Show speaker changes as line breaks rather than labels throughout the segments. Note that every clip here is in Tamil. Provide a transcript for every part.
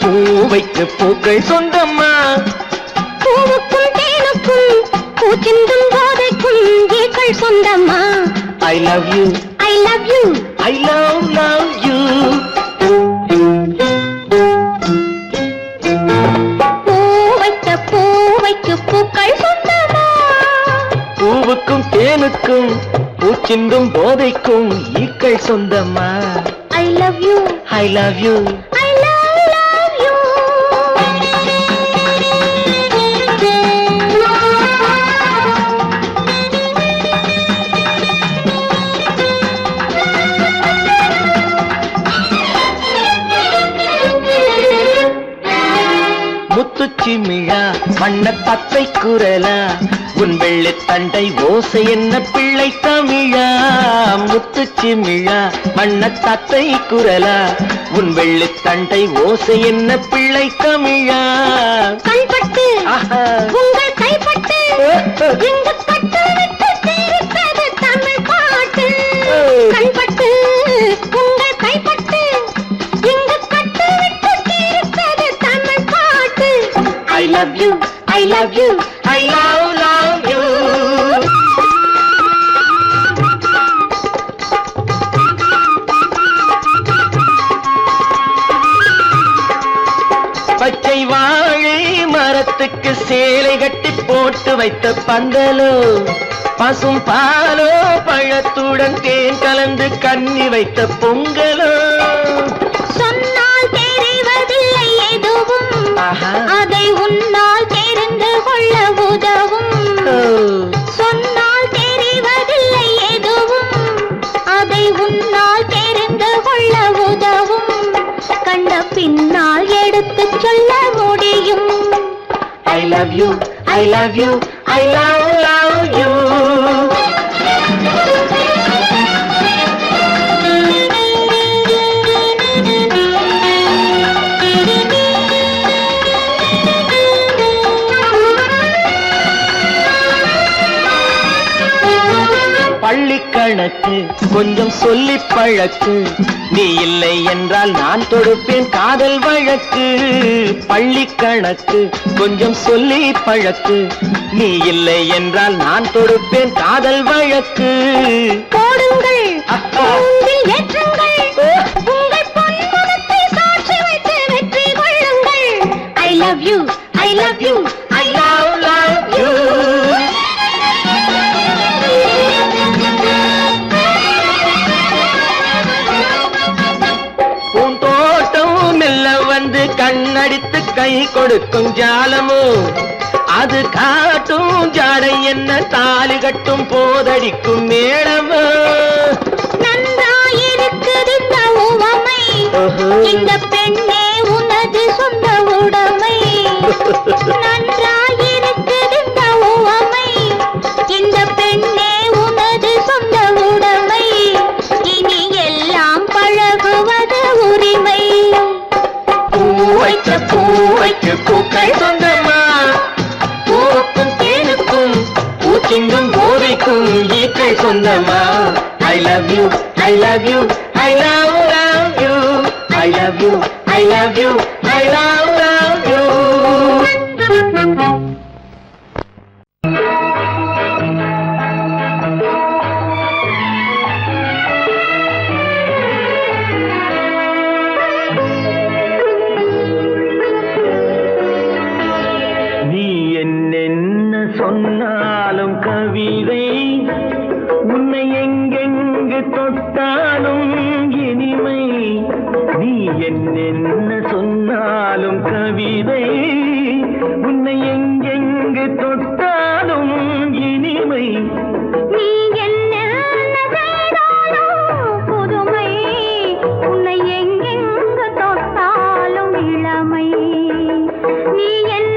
பூவைக்கு பூக்கள் சொந்தம்மா.
பூவுக்கும் தேனுக்கும் பூச்சிந்தும் போதைக்கும் ஈக்கள் சொந்தம்மா.
I love you,
I love you,
I love you.
பூவைக்கு பூக்கள் சொந்தமா.
பூவுக்கும் தேனுக்கும் பூச்சிந்தும் போதைக்கும் ஈக்கள் சொந்தம்மா.
I love you,
I love you,
I love you.
முத்துச்சிமிழா வண்ண பத்தை குரலா உன் வெள்ளை தண்டை ஓசை என்ன பிள்ளை தமிழா. முத்துச்சிமிழா வண்ண தத்தை குரலா உன் வெள்ளை தண்டை ஓசை என்ன பிள்ளை தமிழா.
கண்பட்டு உங்கள் கைப்பட்டு இந்த பட்டு விட்டு தீர்த்தது தமிழ் பாட்டு. கண்பட்டு உங்கள் கைப்பட்டு இந்த பட்டு விட்டு தீர்த்தது தமிழ் பாட்டு.
I love you, I love you, I love you. பச்சை வாழை மரத்துக்கு சேலை கட்டி போட்டு வைத்த பந்தலோ பசும் பாலோ பழத்துடன் தேன் கலந்து கண்ணி வைத்த பொங்கலோ.
சொன்னால் தெரிவதில்லை எதுவும் அதை உன்னால் தெரிந்து கொள்ள உதவும். சொன்னால் தெரிவதில்லை எதுவும் அதை உன்னால் தெரிந்து கொள்ள உதவும். கண்ட பின்னால் எடுத்து சொல்ல முடியும்.
I love you, I love you, I love you. பள்ளி கணக்கு கொஞ்சம் சொல்லி பழக்கு, நீ இல்லை என்றால் நான் தொடுப்பேன் காதல் வழக்கு. பள்ளி கணக்கு கொஞ்சம் சொல்லி பழக்கு, நீ இல்லை என்றால் நான் தொடுப்பேன் காதல் வழக்கு.
போடுங்கள் ஏற்றுங்கள் உங்கள் பொன்முகத்தை சாட்சி வைத்து வெற்றி கொள்ளுங்கள். I love you, I love you,
I love you. கண்ணடித்து கை கொடுக்கும் ஜாலமோ அது காட்டும் ஜாடை என்ன தாலி கட்டும் போதடிக்கும் மேளமோ.
நன்றாயிருக்குது இந்த உவமை, இந்த பெண்ணே உனது சொந்த உடைமை. நன்றாயிருக்குது இந்த உவமை, இந்த பெண்ணே உனது சொந்த உடைமை. இனி எல்லாம் பழகுவது உரிமை.
பூவைக்கு பூக்கள் சொந்தமா. பூவுக்கும் தேனுக்கும் பூச்சிங்கும் போதைக்கும் ஈக்கள் சொந்தமா. I love you, I love you, I love you, I love you, I love you, I love you. சொன்னாலும் கவிதை உன்னை எங்கெங்கு தொட்டாலும் இனிமை. நீ என்ன சொன்னாலும் கவிதை உன்னை எங்கெங்கு தொட்டாலும் இனிமை.
நீ என்ன செய்தாலும் புதுமை, உன்னை எங்கெங்கு தொட்டாலும் இளமை. நீ என்ன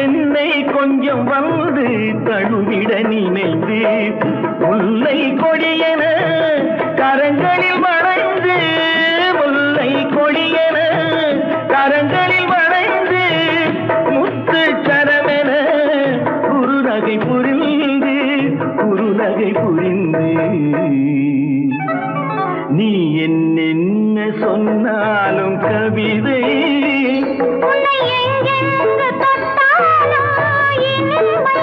என்னை கொஞ்சம் வந்து தழுவிட நினைந்து முல்லை கொடியென கரங்களில் வளைந்து முல்லை கொடியென கரங்களில் வளைந்து முத்து சரமென குறுநகை புரிந்து நீ என்ன சொன்னாலும் கவிதை
உன்னை எங்கெங்கு தொட்டாலும் இனிமை.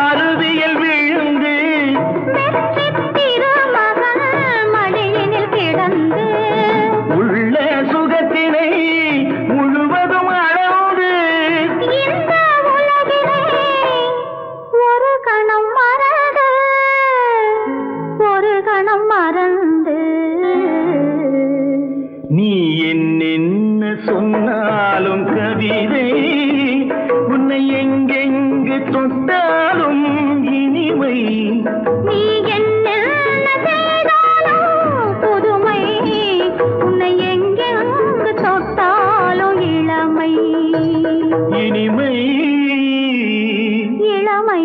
அருவியில் விழுந்து
மடியினில் கிடந்து
உள்ள சுகத்தினை முழுவதும் அளந்து
இந்த உலகிலே ஒரு கணம் மறந்து
நீ என்ன சொன்னாலும் கவிதை உன்னை எங்கெங்கு தொட்டாலும் இனிமை
நீ என்ன செய்தாலும் புதுமை உன்னை எங்கெங்கு தொட்டாலும் இளமை
இனிமை
இளமை.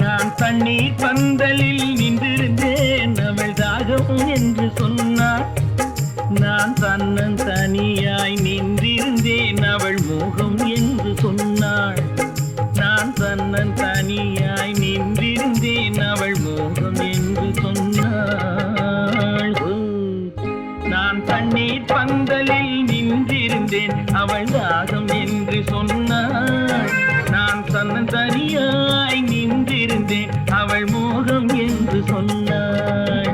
நான் தண்ணீர் பந்தலில் நின்றிருந்தேன் அவள் தாகம் என்று சொன்னாள். நான் தன்னன் தனியாய் நின்றிருந்தேன் அவள் மோகம் என்று சொன்னாள். நான் தன்னன் தனியாய் நின்றிருந்தேன் அவள் மோகம் என்று சொன்னாள். நான் தண்ணீர் பந்தலில் நின்றிருந்தேன் அவள் தாகம் என்று சொன்னாள். நான் தன்னன் தனியாய் நின்றிருந்தேன் அவள் மோகம் என்று சொன்னாள்.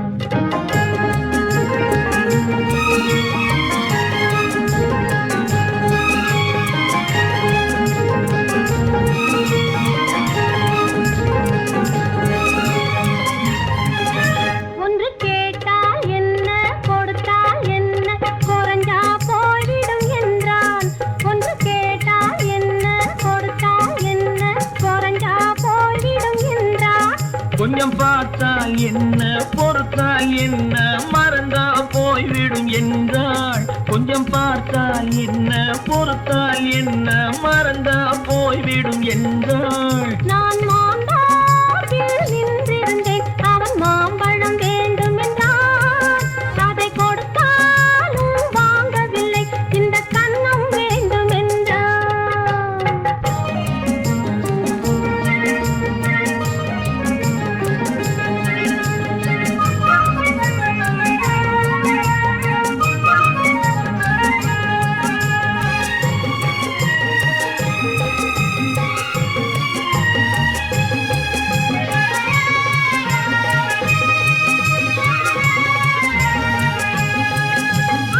ஒன்று கேட்டால் என்ன கொடுத்தால் என்ன குறைஞ்சா போய்விடும் என்றான். ஒன்று கேட்டால் என்ன கொடுத்தால் என்ன குறைஞ்சா போய்விடும் என்றான்.
கொஞ்சம் பார்த்தால் என்ன பொருள்
பொறுத்தால் என்ன மறந்தா போய்விடும் என்றாள். கொஞ்சம் பார்த்தால் என்ன பொறுத்தால் என்ன மறந்தா போய்விடும் என்றாள்.
நான் மாந்தாப்பில் நின்றிருந்தேன், அவன் மாம்பழம் வேண்டும் என்றான். அதை கொடுத்தாலும் வாங்கவில்லை, இந்த கன்னம் வேண்டும் என்றான்.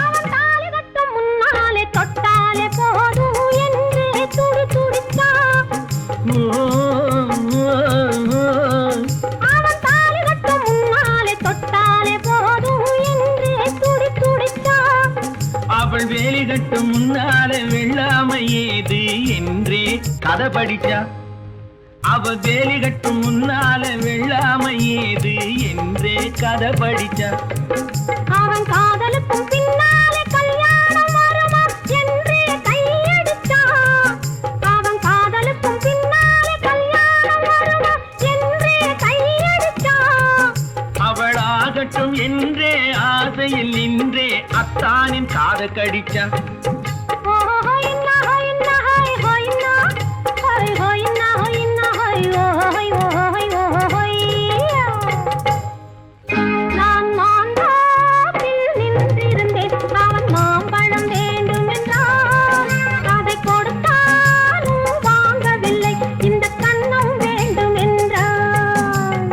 அவன் தாலி கட்டும் முன்னாலே தொட்டாலே போதும் என்றே துடி துடித்தான். அவன் தாலி கட்டும் முன்னாலே தொட்டாலே போதும் என்றே துடி துடித்தான்.
அவள் வேலி கட்டும் முன்னாலே வெள்ளாமை ஏது என்றே கதை படிச்சா. அவள் வேலி கட்டும் முன்னாலே வெள்ளாமை ஏது என்றே கதை படிச்சா.
அவன் காதலுக்கும் பின்னாலே கல்யாணம் வருமா என்றே கையடித்தான். அவன் காதலுக்கும் பின்னாலே கல்யாணம் வருமா என்றே கையடித்தான்.
அவள் ஆகட்டும் என்றே ஆசையில் நின்றே அத்தானின் காத கடிச்சா.
நான் மாந்தாப்பில் நின்றிருந்தேன், அவன் மாம்பழம் வேண்டும் என்றான். அதை கொடுத்தாலும் வாங்கவில்லை, இந்த கன்னம் வேண்டும் என்றான்.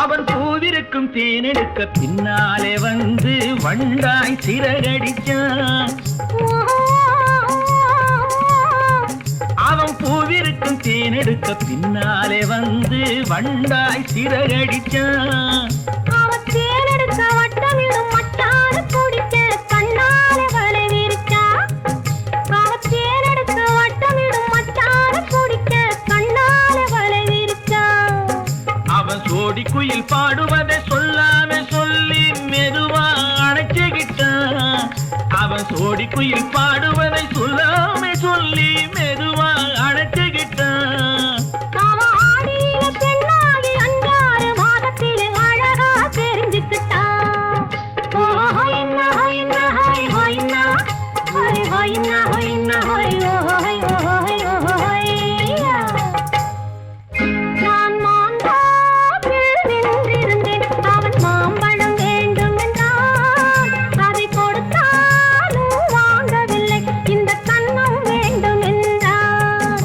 அவன் பூவிருக்கும் தேனெடுக்க பின்னாலே வந்து வண்டாய் சிறகடிச்சான். அவன் பூவிருக்கும் தேனெடுக்க பின்னாலே வந்து வண்டாய் சிறகடிச்சான்.
அவன் தேனெடுக்க வட்டமிடும் மட்டாறு குடிக்க கண்ணாலே வலை விரிச்சா. அவன் தேனெடுக்க வட்டமிடும் மட்டாறு குடிக்க கண்ணாலே வலை விரிச்சா.
அவன் சோடி குயில் பாடுவதை சொல்லாம சொல்லி மெதுவா அணைச்சுக்கிட்டான். அவன் சோடி குயில் பாடுவதை சொல்லாம சொல்லி மெதுவா அணைச்சுக்கிட்டான்.
அவன் ஆடிய பெண்ணாகி 5-6 மாதத்திலே அழகா தெரிஞ்சுக்கிட்டான். ஹொய்னா ஹொய்னா ஹொய் ஹொய்னா ஹொய் ஹொய்னா ஹொய்னா ஹொய் ஹொய் ஹொய் ஹொய்யா. நான் மாந்தாப்பில் நின்றிருந்தேன், அவன் மாம்பழம் வேண்டும் என்றான். அதை கொடுத்தாலும் வாங்கவில்லை, இந்த கன்னம் வேண்டும் என்றான்.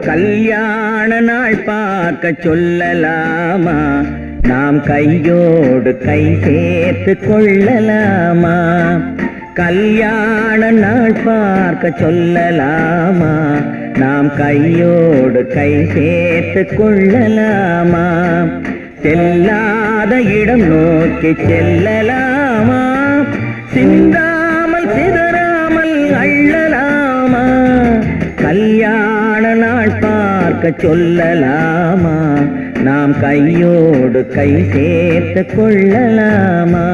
கல்யாண நாள் பார்க்க சொல்லலாமா, நாம் கையோடு கை சேர்த்து கொள்ளலாமா. கல்யாண நாள் பார்க்க சொல்லலாமா, நாம் கையோடு கை சேர்த்து கொள்ளலாமா. செல்லாத இடம் நோக்கி செல்லலாமா, சிந்தாமல் சிதறாமல் அள்ளலாமா. கல்யாண நாள் பார்க்க சொல்லலாமா, நாம் கையோடு கை சேர்த்து கொள்ளலாமா.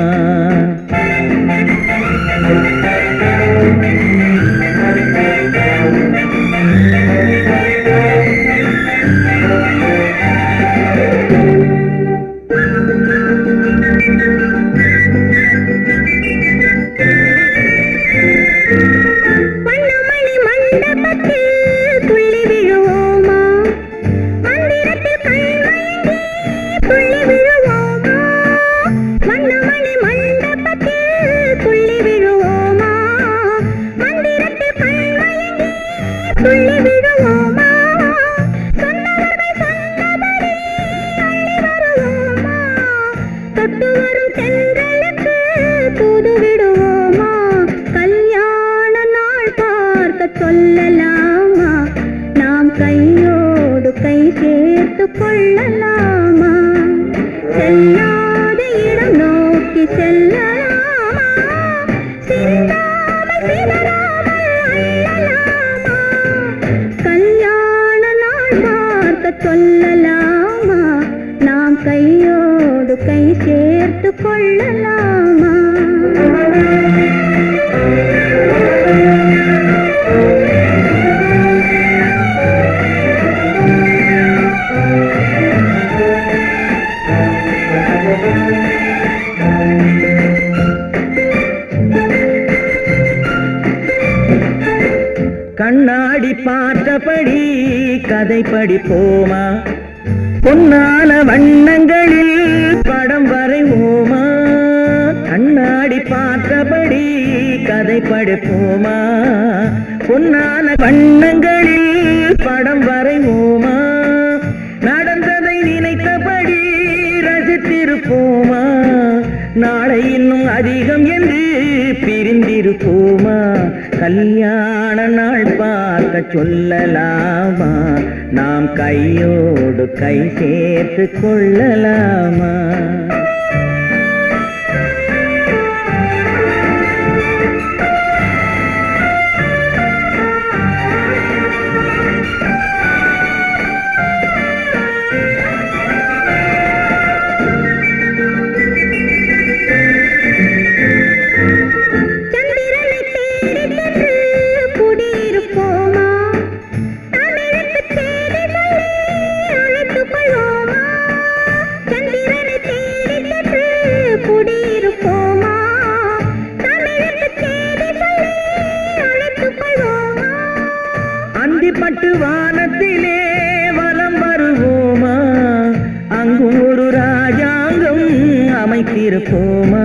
துள்ளி விடுவோமா சொன்னவர்கள் சொன்னபடி அள்ளி வருவோமா தொட்டு வரும் தென்றலுக்கு தூது விடுவோமா கல்யாண நாள் பார்க்க சொல்லலாமா நாம் கையோடு கை சேர்த்து கொள்ளலாமா செல்லாத இடம் நோக்கி செல்லலாமா சிந்தாமல் சிதறாமல் அள்ளலாமா கல்யாண நாள் பார்க்க சொல்லலாமா நாம் கையோடு கை சேர்த்து கொள்ளலாமா
கண்ணாடி பார்த்தபடி கதை படிப்போமா பொன்னான வண்ணங்களில் படம் வரைவோமா கண்ணாடி பார்த்தபடி கதை படிப்போமா பொன்னான வண்ணங்களில் படம் வரைவோமா நடந்ததை நினைத்தபடி ரசித்திருப்போமா நாளை இன்னும் அதிகம் என்று பிரிந்திருப்போமா கல்யாண நாள் பார்க்க சொல்லலாமா நாம் கையோடு கை சேர்த்து கொள்ளலாமா பட்டு வானத்திலே வலம் வருவோமா அங்கும் ஒரு ராஜாங்கம் அமைத்திருப்போமா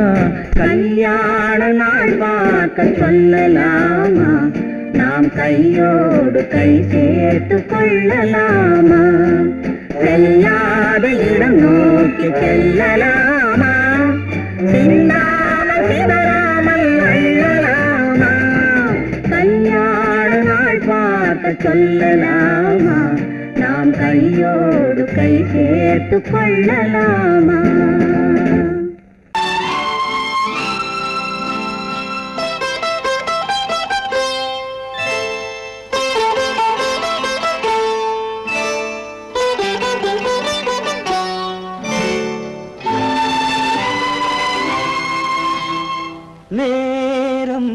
கல்யாண நாள் பார்க்க சொல்லலாமா நாம் கையோடு கை சேர்த்து கொள்ளலாமா செல்லாத இடம் நோக்கி செல்லலாமா சிந்தாமல் சிதறாமல் அள்ளலாமா கல்யாண நாள் பார்க்க சொல்லலாமா நாம் கையோடு கை சேர்த்து கொள்ளலாமா நேரம்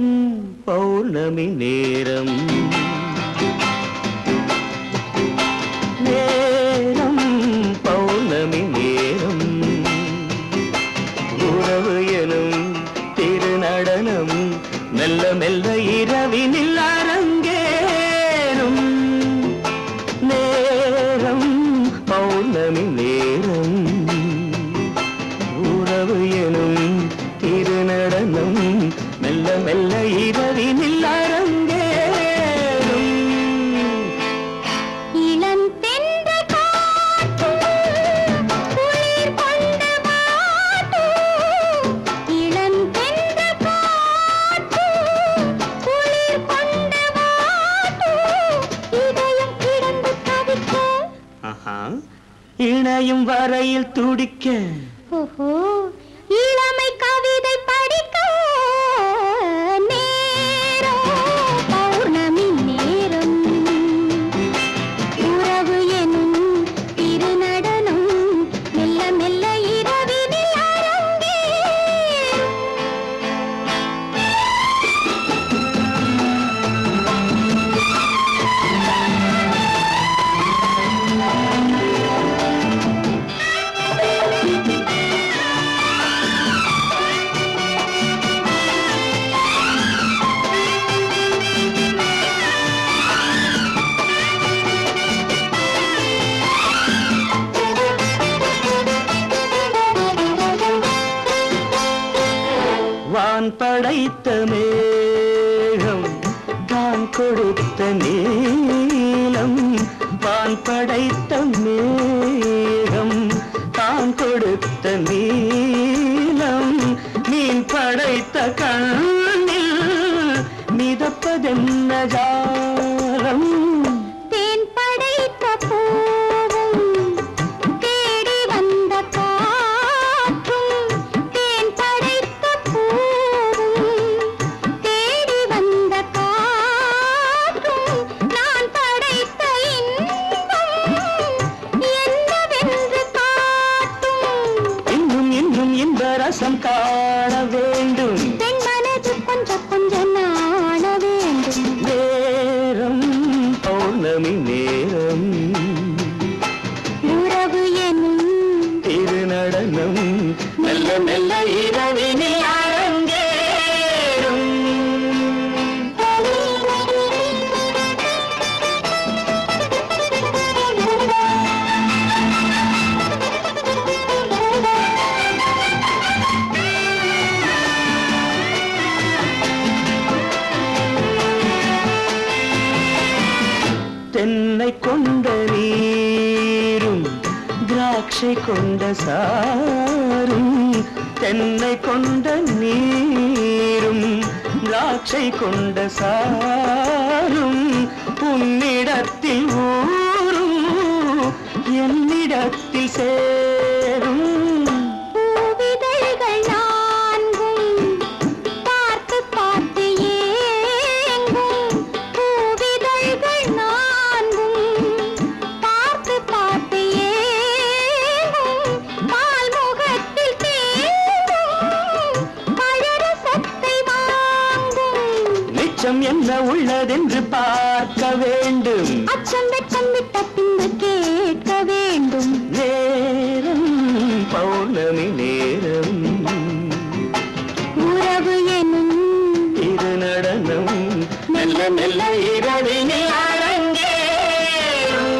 பௌர்ணமி நேரம் நேரம் பௌர்ணமி நேரம் உறவு எனும் திருநடனம் மெல்ல மெல்ல இரவினில் அரங்கேறும் நேரம் பௌர்ணமி நேரம் உறவு எனும் திருநடனம் மெல்ல மெல்ல இரவினில் அரங்கேறும்
இளம் தென்றல் காற்று குளிர் கொண்ட வாட்டு இளம் தென்றல் காற்று குளிர் கொண்ட வாட்டு இதயம் கிடந்து தவிக்க
இணையும் வரையில் துடிக்க
ஓஹோ இளமை கவிதை படிக்க நேரம் பௌர்ணமி நேரம் உறவு எனும் திருநடனம் மெல்ல மெல்ல இரவினில் அரங்கேறும்
வான் படைத்த மேகம் தான் கொடுத்த நீலம் வான் படைத்த மேகம் தான் கொடுத்த நீலம் மீன் படைத்த கண்ணில் மிதப்பதென்ன ஜாலம்
தேன் படைத்த பூவும் தேடி வந்த காற்றும் தேன் படைத்த பூவும் தேடி வந்த காற்றும் நான் படைத்த இன்பம் என்னவென்று காட்டும்
இன்னும் இன்னும் இன்ப ரசம் காண வேண்டும்
பெண் மனது கொஞ்சம் கொஞ்சம் நாண வேண்டும்
நேரம் பௌர்ணமி நேரம்
உறவு எனும்
திருநடனம் மெல்ல மெல்ல இரவினில் அரங்கேறும் தென்னை கொண்ட நீரும் திராட்சை கொண்ட சாரும் தென்னை கொண்ட நீரும் திராட்சை கொண்ட சாரும் உன்னிடத்தில் ஊரும் என்னிடத்தில் சேரும்
பூவிதழ்கள் நான்கும் பார்த்து பார்த்து ஏங்கும் பூவிதழ்கள் நான்கும் பார்த்து பார்த்து ஏங்கும் பால்முகத்தில் தேங்கும் பழரசத்தை வாங்கும்
நிச்சம் என்ன உள்ளதென்று பார்க்க வேண்டும்
அச்சம் வெச்சம் விட்ட பின்பு கேட்க வேண்டும்
நேரம் பௌர்ணமி நேரம்
உறவு எனும்
திருநடனம் மெல்ல மெல்ல இரவினில் அரங்கேறும்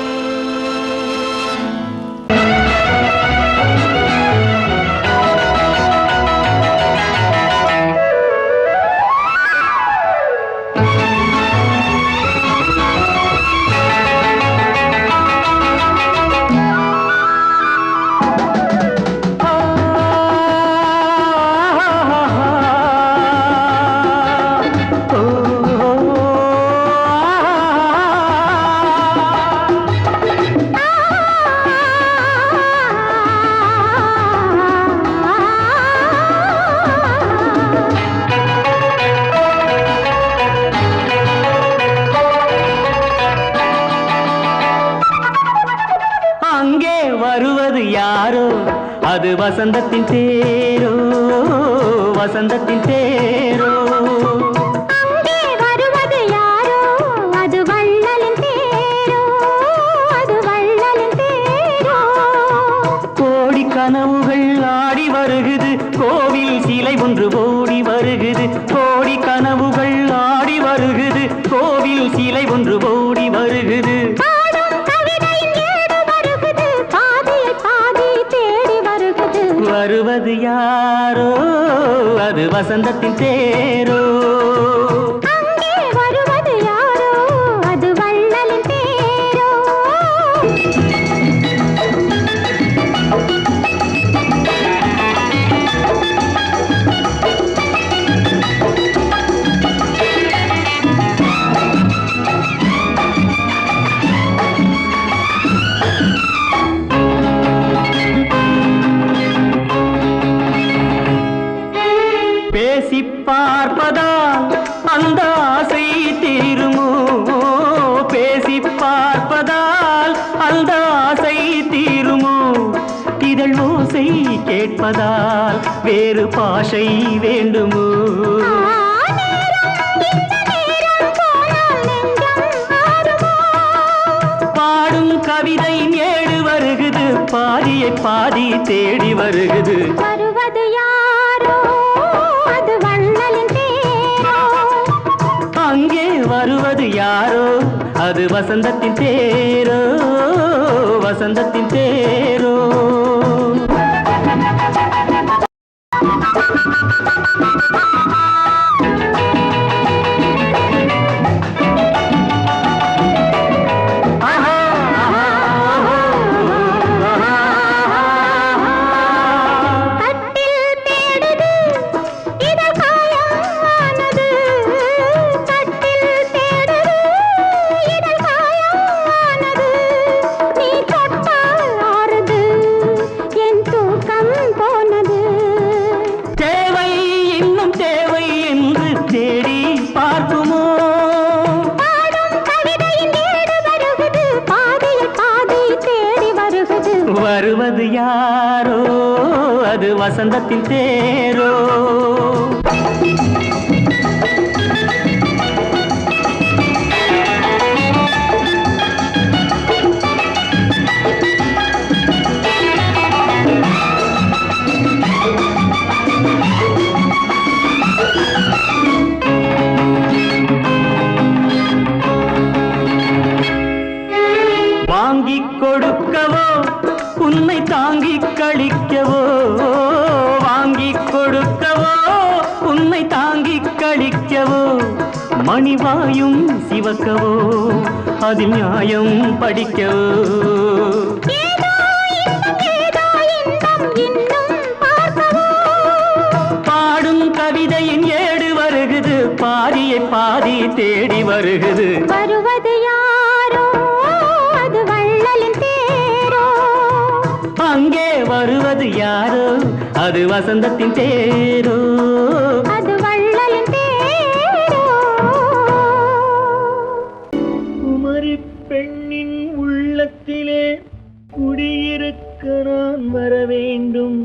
அங்கே வருவது யாரோ அது வசந்தத்தின் தேரோ வசந்தத்தின் தேரோ
அங்கே வருவது யாரோ அது வள்ளலின் தேரோ அது வள்ளலின் தேரோ
கோடி கனவுகள் ஆடி வருகுது கோவில் சிலை ஒன்று ஓடி வருகுது கோடி கனவுகள் ஆடி வருகுது கோவில் சிலை ஒன்று ஓடி வருகுது
பாடும் கவிதையின் ஏடு வருகுது பாதியை பாதி தேடி வருகுது
வருவது யாரோ அது வசந்தத்தின் தேரோ
அங்கே வருவது யாரோ அது வள்ளலின் தேரோ
பேசி பார்ப்பதால் அந்த ஆசை தீருமோ பேசி பார்ப்பதால் அந்த ஆசை தீருமோ இதழ் ஓசை கேட்பதால் வேறு பாஷை வேண்டுமோ பாடும் கவிதை ஏடு வருகுது பாதியை பாதி தேடி வருகுது
வருவது யாரோ அது வள்ளலின் தேரோ
அங்கே வருவது யாரோ அது வசந்தத்தின் தேரோ வசந்தத்தின் தேரோ வருவது யாரோ அது வசந்தத்தின் தேரோ. வாங்கிக் கொடுக்கவோ உன்னை தாங்கிக் கழிக்கவோ, வாங்கிக் கொடுக்கவோ உன்னை தாங்கிக் கழிக்கவோ, மணிவாயும் சிவக்கவோ அதில் நியாயம் படிக்கவோ. பாடும் கவிதையின் ஏடு வருகுது, பாதியை பாதி தேடி வருகுது.
வருவது யாரோ அது வள்ளலின் தேரோ.
அங்கே வருவது யாரோ அது வசந்தத்தின் தேரோ.
அது வள்ளலின் தேரோ.
குமரி பெண்ணின் உள்ளத்திலே குடியிருக்க நான் வர வேண்டும்.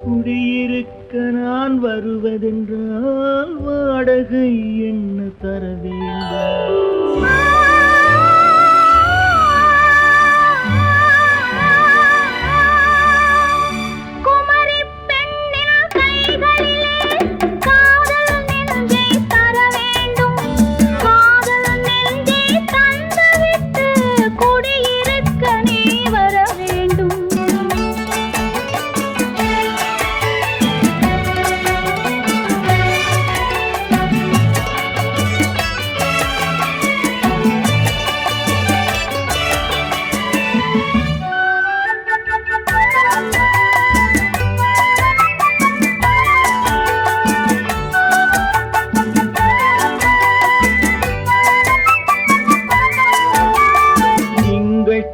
குடியிருக்க நான் வருவதென்றால் வாடகை என்ன தர வேண்டும்?
குமரி பெண்ணின் கைகளிலே காதல் நெஞ்சை தர வேண்டும். காதல் நெஞ்சை தந்துவிட்டு குடியிருக்க நீ வர வேண்டும்.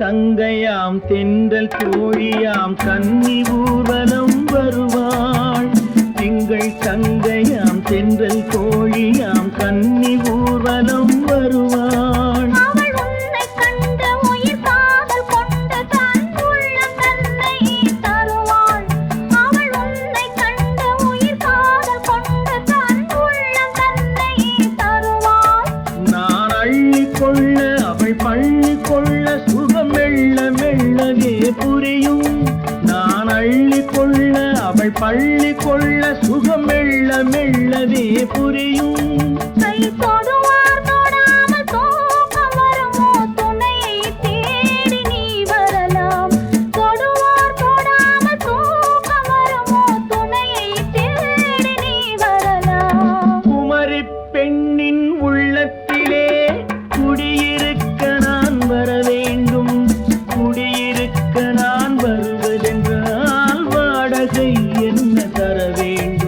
தங்கையாம் தென்றல் தோழியாம் கன்னி ஊர்வலம் வருவாள். திங்கள் தங்கையாம் தென்றல் தோழியாம் கன்னி ஊர்வலம் வருவாள்.
அவள் உன்னை கண்டு உயிர் காதல் கொண்டு தன் உள்ளம் தன்னை தருவாள். அவள் உன்னை கண்டு உயிர் காதல் கொண்டு தன் உள்ளம் தன்னை தருவாள்.
நான் அள்ளிக்கொள்ள அவள் பள்ளிக்கொள்ள சுகம் மெல்ல மெல்லவே புரியும். நான் அள்ளிக்கொள்ள அவள் பள்ளிக்கொள்ள சுகம் மெல்ல மெல்லவே புரியும்.
கை தொடுவார் தொடாமல் தூக்கம் வருமோ, துணையை தேடி நீ வரலாம். தொடுவார் தொடாமல் தூக்கம் வருமோ, துணையை தேடி நீ வரலாம்.
குமரி பெண்ணின் உள்ளத்திலே குடியிருக்க நான் வர வேண்டும். குடியிருக்க நான் வருவதென்றால் வாடகை என்ன தர வேண்டும்?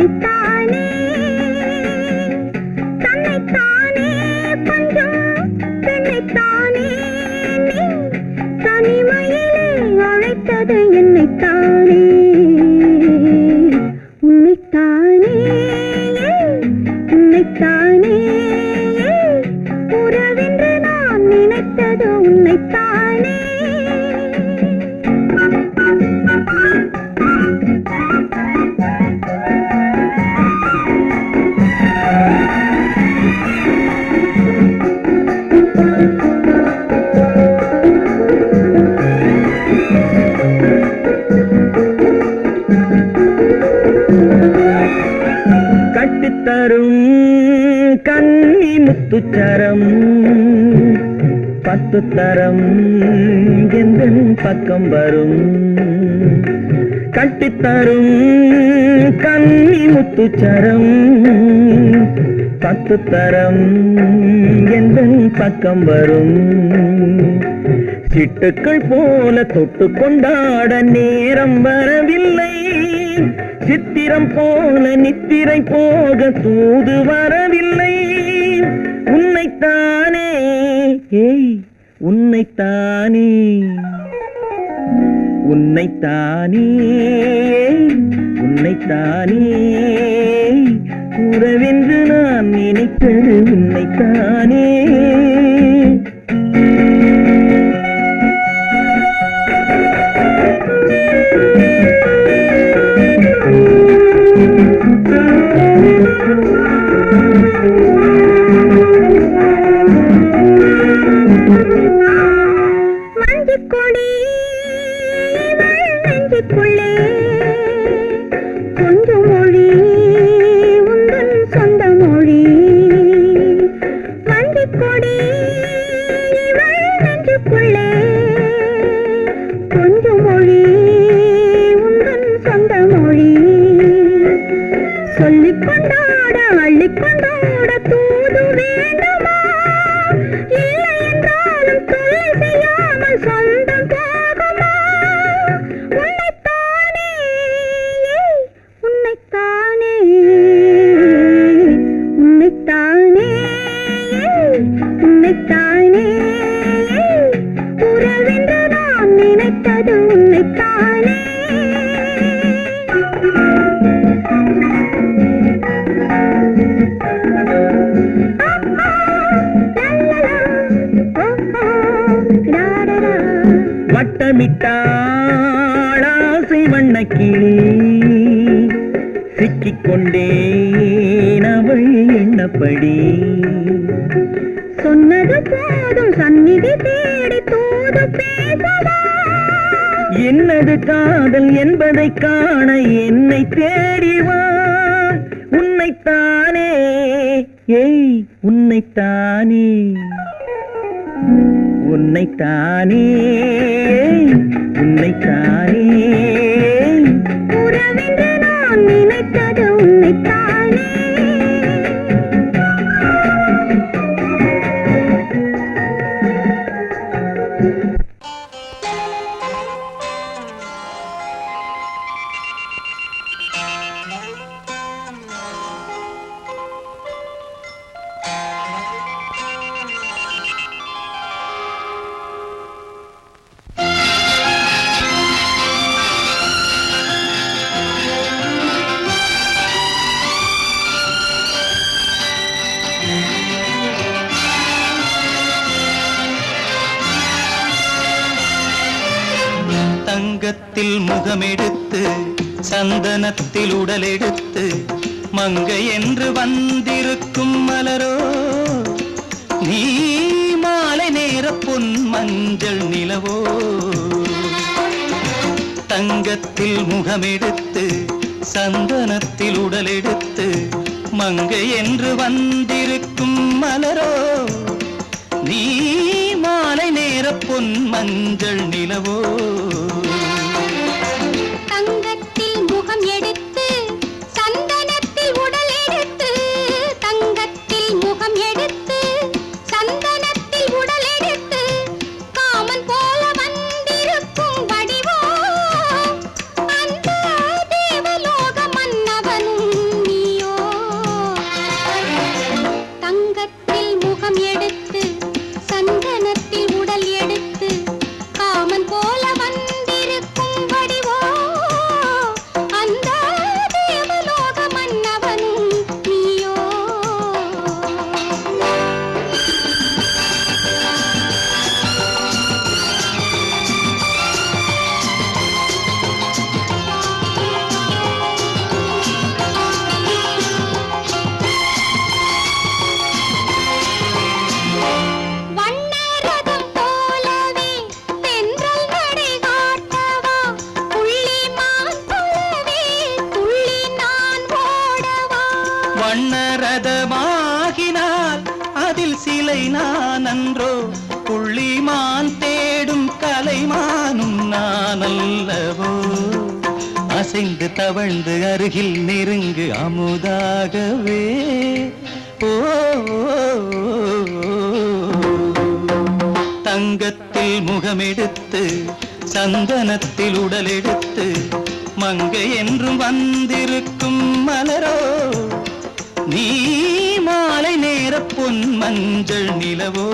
உன்னைத்தானே தன்னைத்தானே கொஞ்சம் பெண்ணைத்தானே நீ தனிமையிலே அழைத்தது என்னைத்தானே உன்னைத்தானே உன்னைத்தானே உறவென்று நான் நினைத்தது உன்னைத்தானே
கட்டித்தரும் கன்னி முத்துச்சரம் 10 தரம் எந்தன் பக்கம் வரும் கட்டித்தரும் கன்னி முத்துச்சரம் 10 தரம் எந்தன் பக்கம் வரும் சிட்டுக்கள் போல தொட்டு கொண்டாட நேரம் வரவில்லை சித்திரம் போல நித்திரை போக தூது வரவில்லை உன்னைத்தானே ஏய் உன்னைத்தானே உன்னைத்தானே உன்னைத்தானே உறவென்று நான் நினைத்தது உன்னைத்தானே
மஞ்சுக்கொடி நெஞ்சுக்குள்ளே கொஞ்சம் மொழி உந்தன் சொந்த மொழி மஞ்சுக்கொடி நெஞ்சுக்குள்ளே கொஞ்சம் மொழி உந்தன் சொந்த மொழி சொல்லிக் கொண்டாட அள்ளிக் கொண்டாட தூது வேண்டுமா இல்லை என்றாலும் தொல்லை செய்யாமல் சொந்தம் போகுமா உன்னைத்தானே உன்னைத்தானே உன்னைத்தானே உன்னைத்தானே உறவென்று நான் நினைத்தது உன்னைத்தானே
வட்டமிட்டாளாசை வண்ணக்கிளி சிக்கிக்கொண்டேன் அவள் எண்ணப்படி
சொன்னது போதும் சந்நிதி தேடி தூது பேசவா
என்னது காதல் என்பதை காண என்னை தேடிவா உன்னைத்தானே ஏய் உன்னைத்தானே உன்னைத்தானே உன்னைத்தானே
உறவென்று நான் நினைத்தது உன்னைத்தானே
தங்கத்தில் முகமெடுத்து சந்தனத்தில் உடலெடுத்து மங்கை என்று வந்திருக்கும் மலரோ நீ மாலை நேர பொன் மஞ்சள் நிலவோ தங்கத்தில் முகமெடுத்து சந்தனத்தில் உடலெடுத்து மங்கை என்று வந்திருக்கும் மலரோ நீ மாலை நேர பொன் மஞ்சள் நிலவோ
தங்கத்தில் முகம் எடுத்து சந்தனத்தில் உடல் எடுத்து தங்கத்தில் முகம் எடுத்து சந்தனத்தில் உடல் எடுத்து காமன் போல வந்திருக்கும் வடிவோ அந்த தேவலோக மன்னவனும்
வண்ணரதமாகினால் அதில் சிலை நான் அன்றோ, புள்ளிமான் தேடும் கலைமானும் நான் அல்லவோ. அசைந்து தவழ்ந்து அருகில் நெருங்கு அமுதாகவே. ஓ தங்கத்தில் முகமெடுத்து சந்தனத்தில் உடலெடுத்து மங்கை என்றும் வந்திருக்கும் மலரோ, நீ மாலை நேர பொன் மஞ்சள் நிலவோ.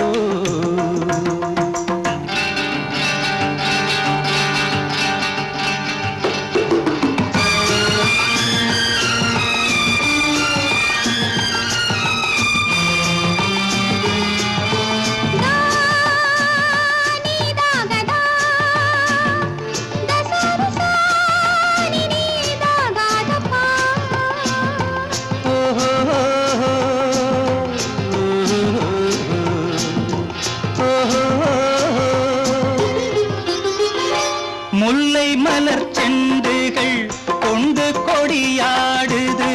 முல்லை மலர் செண்டுகள் கொண்டு கொடியாடுது,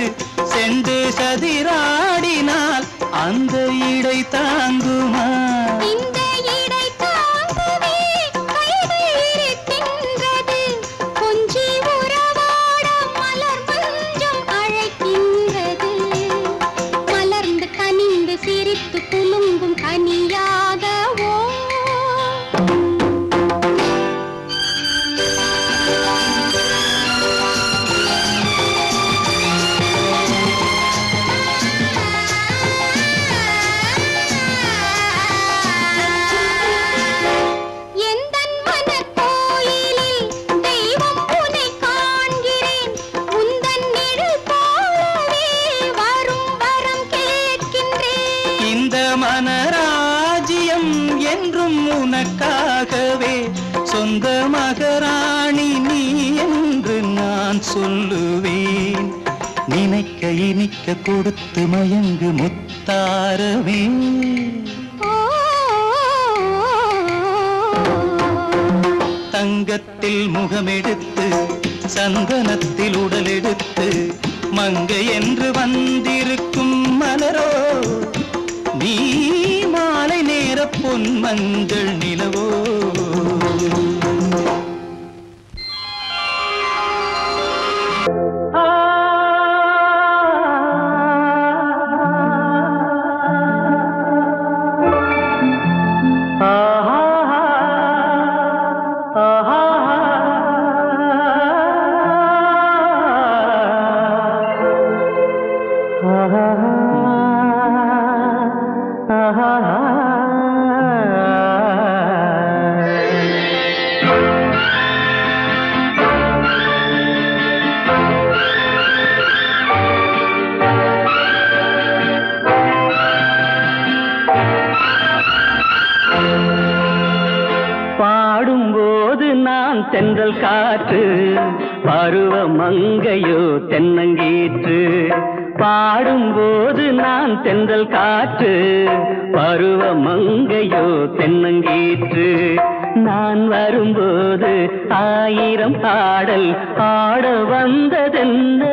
செண்டு சதிராடினால் அந்த இடை தாங்குமா?
இந்த இடை தாங்குவே கைகள் இருக்கின்றது, கொஞ்சி உறவாட மலர் மஞ்சம் அழைக்கின்றது. மலர்ந்து கனிந்து சிரித்து குலுங்கும் கனியாகவோ.
மனராஜ்யம் என்றும் உனக்காகவே, சொந்த மகராணி நீ என்று நான் சொல்லுவேன். நினைக்க இனிக்க கொடுத்து மயங்கு முத்தாரவே. தங்கத்தில் முகமெடுத்து சந்தனத்தில் உடலெடுத்து மங்கை என்று வந்திருக்கும் மலரோ, நீ மாலை நேர பொன் மஞ்சள் நிலவோ.
பாடும்போது நான் தென்றல் காற்று, பருவ மங்கையோ தென்னங்கீற்று. பாடும்போது நான் தென்றல் காற்று, பருவ மங்கையோ தென்னங்கீற்று. நான் வரும்போது ஆயிரம் பாடல் ஆட வந்ததென்ன,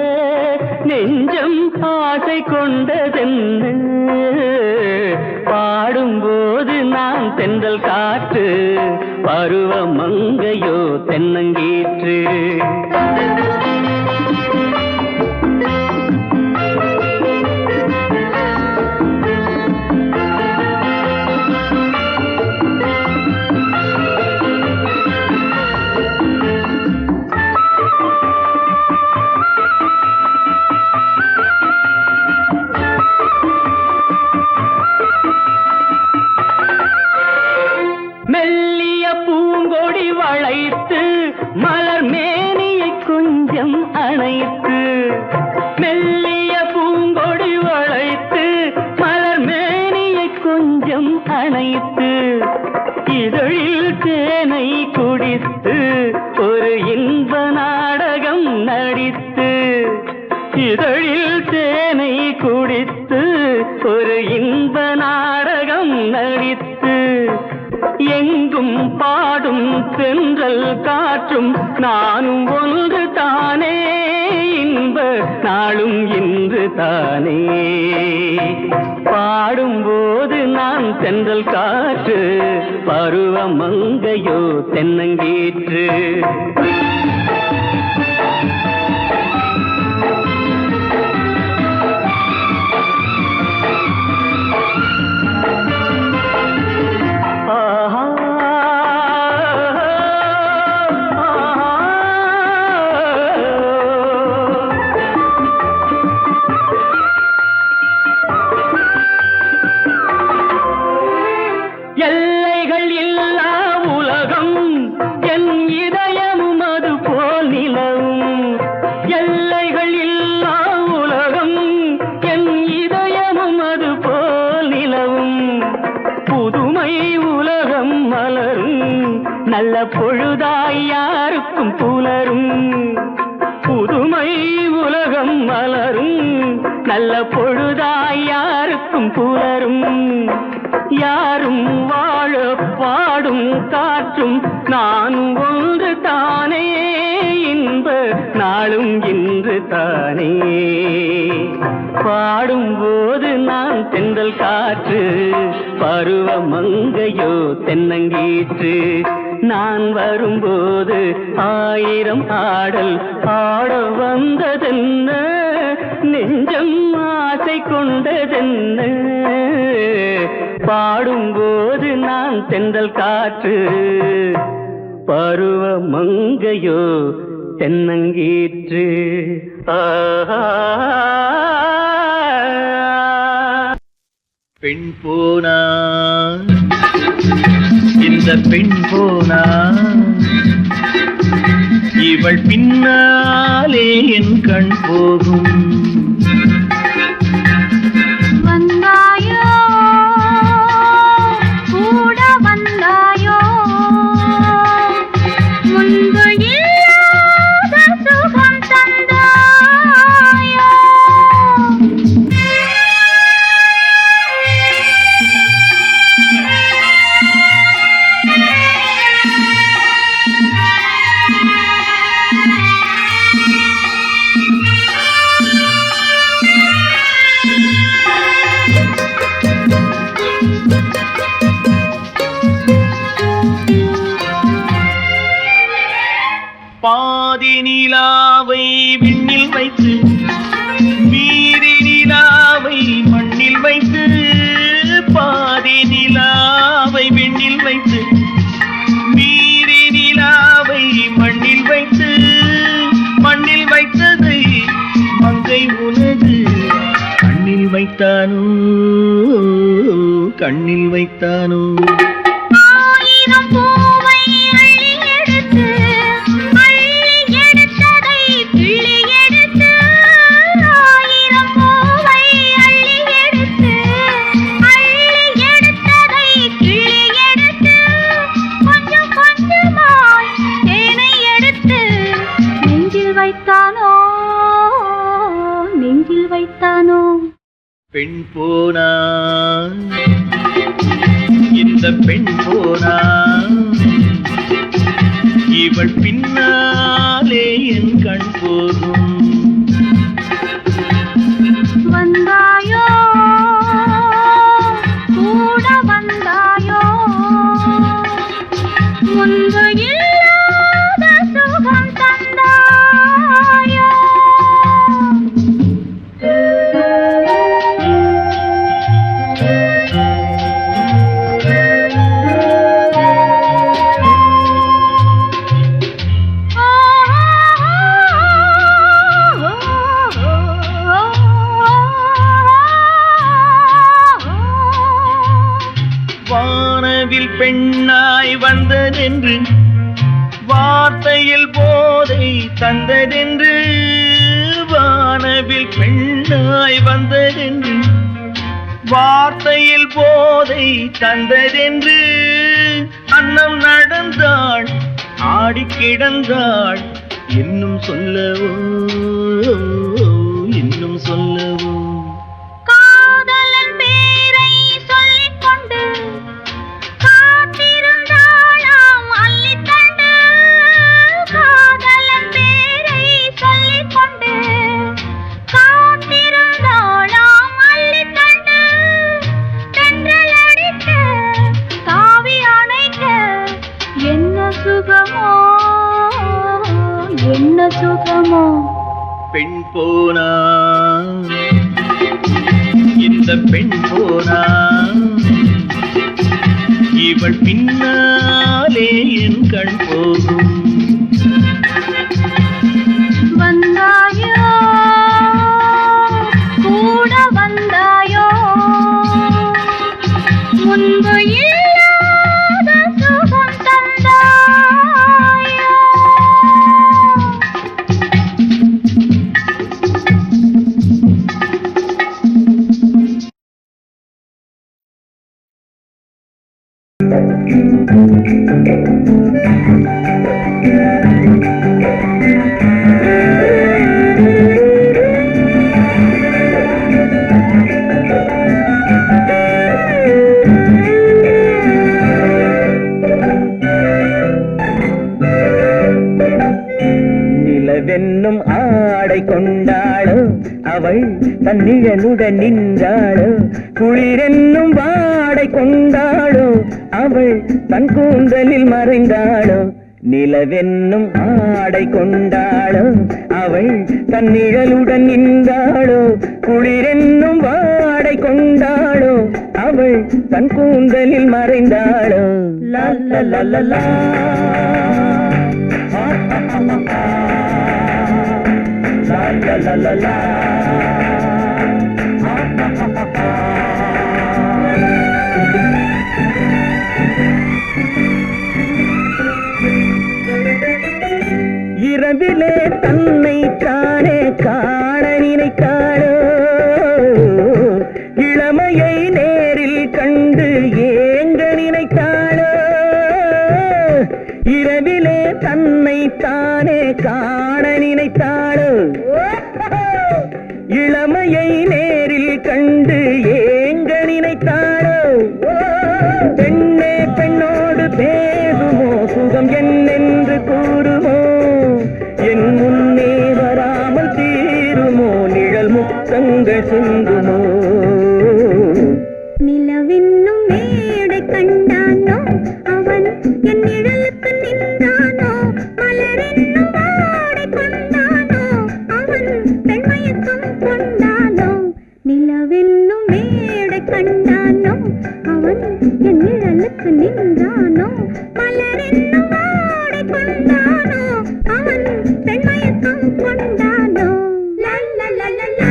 நெஞ்சம் ஆசை கொண்டதென்ன. பாடும்போது நான் தென்றல் காற்று, பருவ மங்கையோ தென்னங்கீற்று. மெல்லிய பூங்கொடி வளைத்து மலர் மேனியை கொஞ்சம் அணைத்து, மெல்லிய பூங்கொடி வளைத்து மலர் மேனியை கொஞ்சம் அணைத்து, இதழில் தேனை குடித்து ஒரு இன்ப நாடகம் நடித்து, இதழில் தேனை குடித்து ஒரு இன்ப நாடகம் நடித்து, எங்கும் பாடும் தென்றல் காற்றும் நானும் ஒன்று தானே, இன்ப நாளும் இன்று தானே. பாடும்போது நான் தென்றல் காற்று, பருவ மங்கையோ தென்னங்கீற்று. எல்லைகள் இல்லா உலகம் என் இதயமும் அது போல் நிலவும். எல்லைகள் இல்லா உலகம் என் இதயமும் அது போல் நிலவும். புதுமை உலகம் மலரும், நல்ல பொழுதாய் யாருக்கும் புலரும். புதுமை உலகம் மலரும், நல்ல பொழுதாய் யாருக்கும் புலரும். யாரும் வாழ பாடும் காற்றும் நானும் ஒன்று தானே. இன்ப நாளும் இன்று தானே. பாடும்போது நான் தென்றல் காற்று, பருவ மங்கையோ தென்னங்கீற்று. நான் வரும்போது ஆயிரம் ஆடல் ஆட வந்ததென்ன, நெஞ்சம் ஆசை கொண்டதென்ன. பாடும்போது நான் தென்றல் காற்று, பருவ மங்கையோ தென்னங்கீற்று.
பெண் போனா இந்த பெண் போனா, இவள் பின்னாலே என் கண் போகும்.
வந்தாயோ கூட வந்தாயோ, முன்பு இல்லாத சுகம் தந்தாயோ.
பாதி நிலாவை விண்ணில் வைத்து, மீதி நிலாவை மண்ணில் வைத்து. பாதி நிலாவை விண்ணில் வைத்து, மீதி நிலாவை மண்ணில் வைத்து. மண்ணில் வைத்ததை மங்கை உனது கண்ணில் வைத்தானோ, கண்ணில் வைத்தானோ.
ஆயிரம் பூவை அள்ளி எடுத்து, அள்ளி எடுத்ததை கிள்ளி எடுத்து. ஆயிரம் பூவை அள்ளி எடுத்து, அள்ளி எடுத்ததை கிள்ளி எடுத்து. கொஞ்சம் கொஞ்சமாய் தேனை எடுத்து நெஞ்சில் வைத்தானோ, நெஞ்சில் வைத்தானோ.
பெண் போனா இந்த பெண் போனா, இவள் பின்னாலே என் கண் போகும்.
வந்தாயோ கூட வந்தாயோ, முன்பு இல்லாத சுகம் தந்தாயோ.
வானவில் பெண்ணாய் வந்ததென்று, வார்த்தையில் போதை தந்ததென்று. வானவில் பெண்ணாய் வந்ததென்று, வார்த்தையில் போதை தந்ததென்று. அன்னம் நடந்தாள், ஆடி கிடந்தாள், இன்னும் சொல்லவோ, இன்னும் சொல்லவோ.
காதலன் பேரை சொல்லிக் கொண்டு காத்திருந்தாளாம் அள்ளித்தண்டு. காதலன் பேரை சொல்லிக் கொண்டு சுகமோ
பெண் போனா இந்த பெண் போனா இவள் பின்னாலே என் கண் போகும்.
வந்தாயோ கூட வந்தாயோ முன்பு இல்லாத சுகம் தந்தாயோ.
நிலவென்னும் ஆடை கொண்டாளோ அவள் தன் நிழலுடன் நின்றாளோ, குளிரென்னும் வாடை கொண்டாளோ அவள் தன் கூந்தலில் மறைந்தாளோ. நிலவென்னும் ஆடை கொண்டாளோ அவள் தன் நிழலுடன் நின்றாளோ, குளிரென்னும் வாடை கொண்டாளோ அவள் தன் கூந்தலில் மறைந்தாளோ. லா லா லா லா லா. La la la la la. இரவிலே தன்னை தானே காண நினைத்தாளோ, இளமையை நேரில் கண்டு ஏங்க நினைத்தாளோ. இரவிலே தன்னை தானே காண நினைத்தாளோ, இளமையை நேரில் கண்டு ஏங்க நினைத்தாளோ. பெண்ணே பெண்ணோடு பேசுமோ, சுகம் என்னென்று கூறுமோ, என் முன்னே வராமல் தீருமோ, நிழல் முத்தங்கள் சிந்துமோ.
நிலவென்னும் மேடை கண்டானோ அவன் என் நிழலுக்கு நின்றானோ, மலரென்னும் வாடை கொண்டானோ அவன் பெண்மயக்கம் கொண்டானோ. நிலவென்னும் மேடை கண்டானோ அவன் என் நிழலுக்கு நின்றானோ, மலரென்னும் வாடை கொண்டானோ அவன் பெண்மயக்கம் கொண்டானோ. லா லா லா லா லா.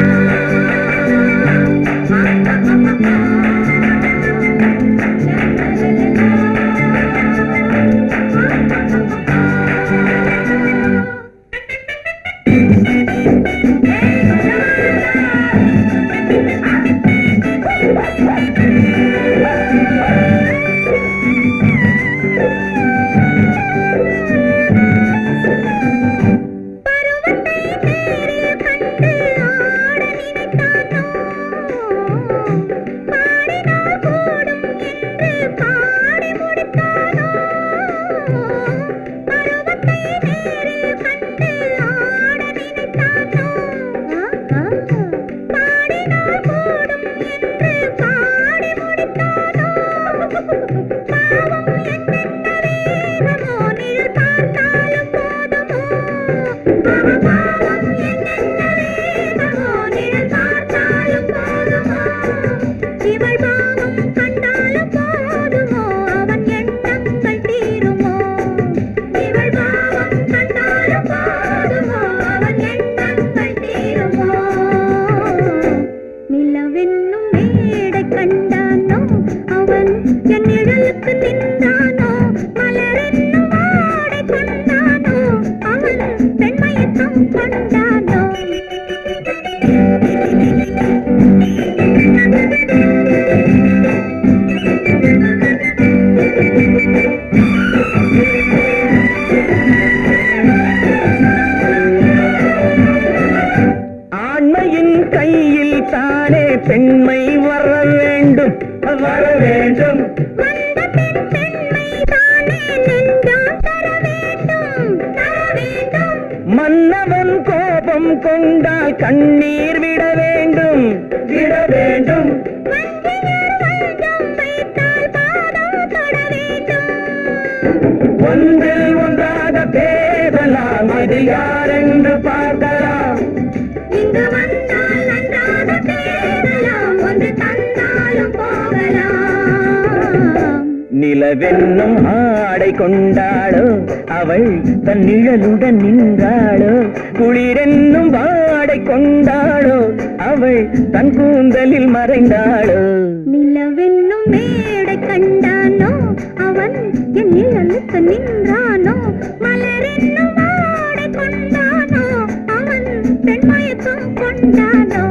பெண்மை வர வேண்டும் வர வேண்டும். மன்னவன் கோபம் கொண்டால் கண்ணீர் விட வேண்டும் விட வேண்டும். ஒன்றில் ஒன்றாக பேசலாம், அது யாரென்று நிலவென்னும் ஆடை கொண்டாளோ அவள் தன் நிழலுடன் நின்றாளோ குளிரென்னும் வாடை கொண்டாளோ அவள் தன் கூந்தலில் மறைந்தாளோ
நிலவென்னும் மேடை கண்டானோ அவன் என் நிழலுக்கு நின்றானோ மலரென்னும் ஆடை கொண்டானோ அவன் பெண்மயக்கம் கொண்டானோ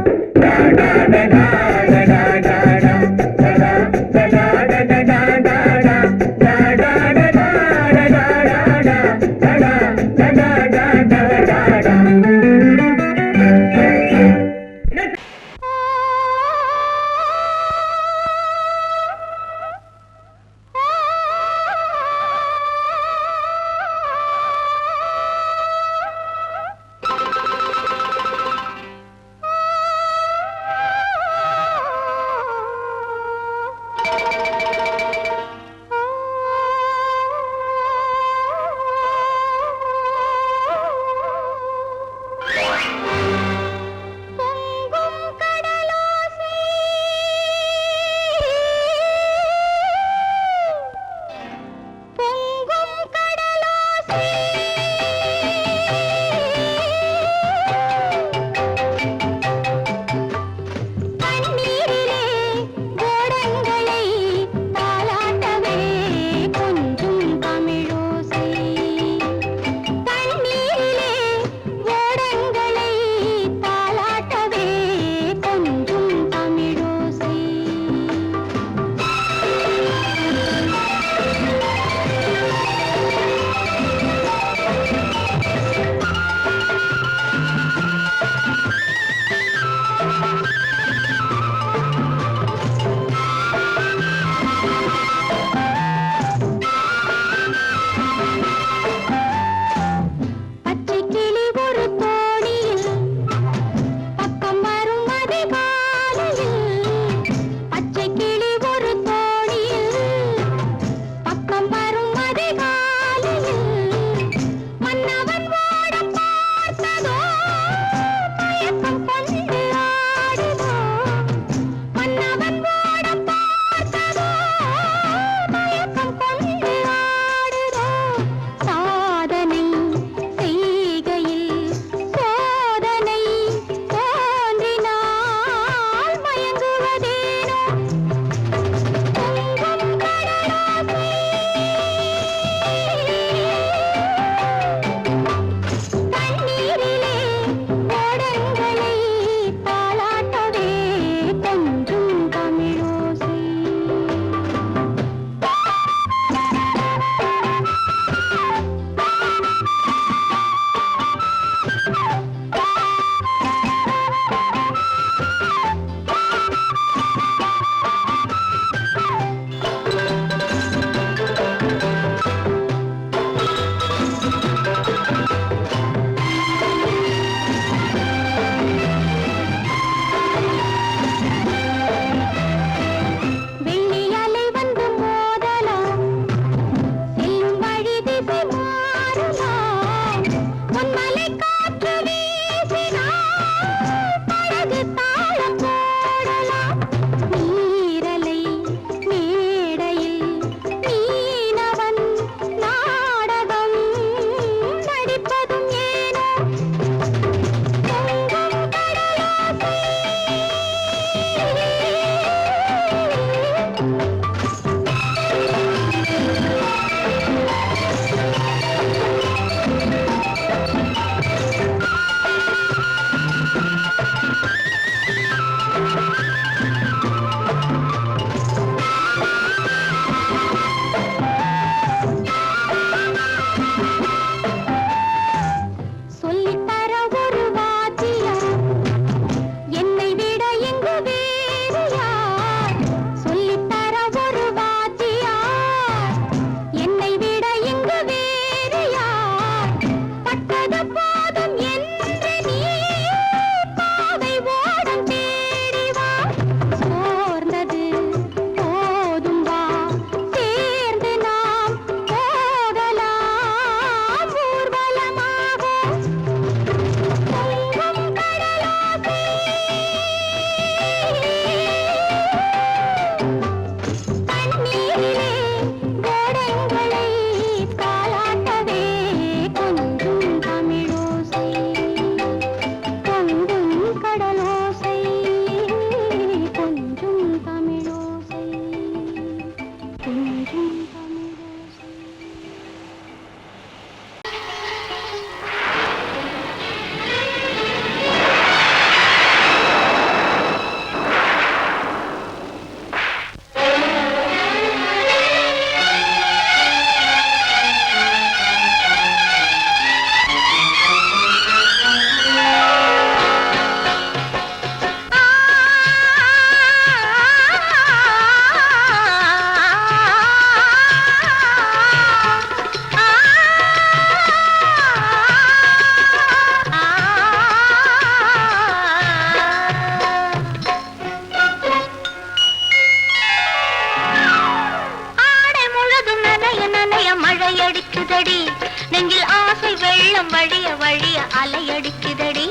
வெள்ளம் வழிய வழிய அலையடிக்குதடி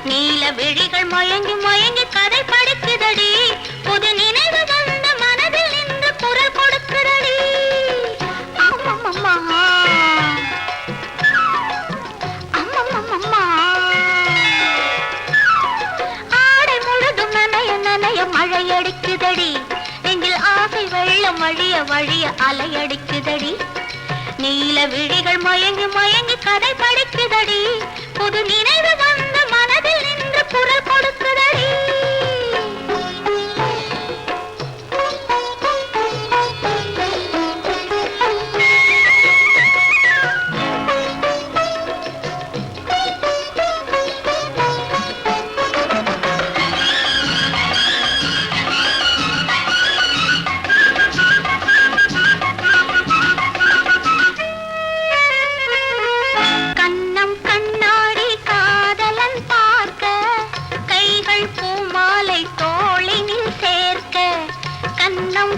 நீல விழிகள் மயங்கி மயங்கி கதை படிக்குதடி புது நினைவு வந்த மனதில் நின்று குரல் கொடுக்குதடி அம்மம்மம்மா அம்மம்மம்மா ஆடை முழுதும் நனைய நனைய மழையடிக்குதடி நெஞ்சில் ஆசை வெள்ளம் வழிய வழிய அலையடிக்குதடி நீல விழிகள் மயங்கி மயங்கி கதை படிக்குதடி புது நினைவு வந்த மனதில் நின்று குரல் கொடுக்குதடி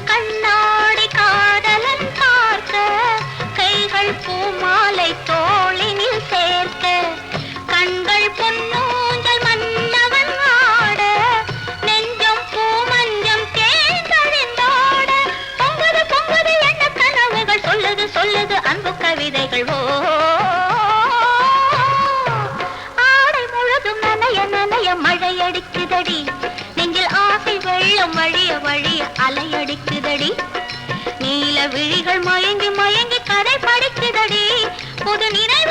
கண்ணாடி காதலன் பார்க்க கைகள் பூமாலை தோளினில் சேர்க்க கண்கள் பொன்னூஞ்சல் மன்னவன் ஆட நெஞ்சம் பூமஞ்சம் தேர்ந்தழிந்தாட பொங்குது பொங்குது எண்ண கனவுகள் சொல்லுது சொல்லுது அன்பு கவிதைகள் ஓ ஆடை முழுதும் நனைய நனைய மழையடிக்குதடி நெஞ்சில் ஆசை வெள்ளம் வழிய வழிய அலையடிக்குதடி நீல விழிகள் மயங்கி மயங்கி கதை படிக்குதடி புது நினை